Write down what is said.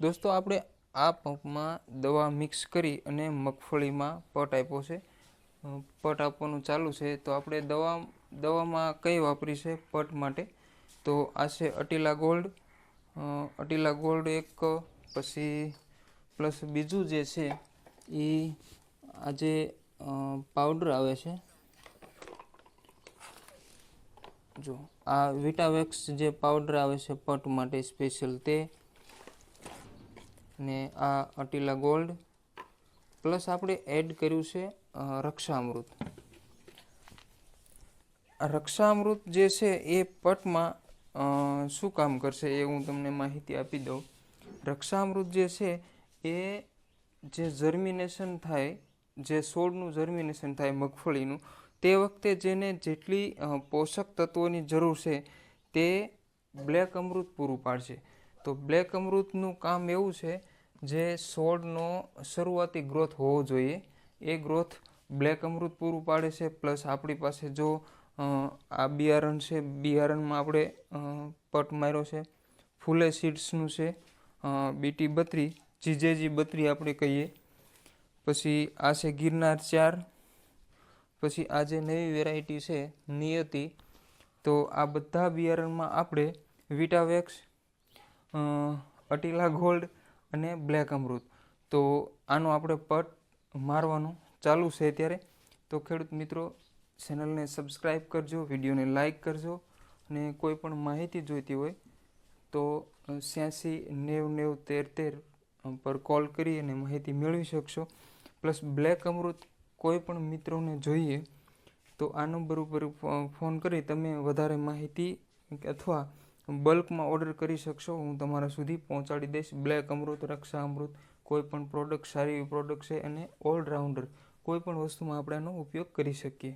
दोस्तों આપણે આ પંપમાં દવા મિક્સ કરી અને મગફળીમાં પટ આપ્યો છે। પટ આપવાનું ચાલુ છે। તો આપણે દવામાં કઈ વાપરી છે પટ માટે? તો આ છે અટીલા ગોલ્ડ એક, પછી પ્લસ બીજું જે છે એ આ જે પાવડર આવે છે, જો આ વિટાવેક્સ જે પાવડર આવે છે પટ માટે સ્પેશિયલ તે, ને આ અટીલા ગોલ્ડ, પ્લસ આપણે એડ કર્યું છે રક્ષામૃત। આ રક્ષામૃત જે છે એ પટમાં શું કામ કરશે એ હું તમને માહિતી આપી દઉં। રક્ષામૃત જે છે એ જે જર્મિનેશન થાય, જે છોડનું જર્મિનેશન થાય મગફળીનું, તે વખતે જેને જેટલી પોષક તત્વોની જરૂર છે તે બ્લેક અમૃત પૂરું પાડશે। તો બ્લેક અમૃતનું કામ એવું છે, જે છોડનો શરૂઆતી ગ્રોથ હોવો જોઈએ એ ગ્રોથ બ્લેક અમૃત પૂરું પાડે છે। પ્લસ આપણી પાસે જો આ બિયારણ છે, બિયારણમાં આપણે પટ માર્યો છે, ફૂલે સીડ્સનું છે, BT32, GJG32 આપણે કહીએ। પછી આ છે ગિરનાર 4, પછી આ જે નવી વેરાયટી છે નિયતિ। તો આ બધા બિયારણમાં આપણે વિટાવેક્સ, અટીલા ગોલ્ડ અને બ્લેક અમૃત, તો આનો આપણે પટ મારવાનું ચાલુ છે અત્યારે। તો ખેડૂત મિત્રો, ચેનલને સબસ્ક્રાઈબ કરજો, વિડીયોને લાઈક કરજો, અને કોઈ પણ માહિતી જોઈતી હોય તો 86 90 90 13 13 પર કોલ કરી અને માહિતી મેળવી શકશો। પ્લસ બ્લેક અમૃત કોઈ પણ મિત્રોને જોઈએ તો આ નંબર ઉપર ફોન કરી તમે વધારે માહિતી અથવા બલ્કમાં ઓર્ડર કરી શકશો। હું તમારા સુધી પહોંચાડી દઈશ બ્લેક અમૃત, રક્ષા અમૃત, કોઈ પણ પ્રોડક્ટ સારી એવી પ્રોડક્ટ છે અને ઓલરાઉન્ડર કોઈ પણ વસ્તુમાં આપણે આનો ઉપયોગ કરી શકીએ।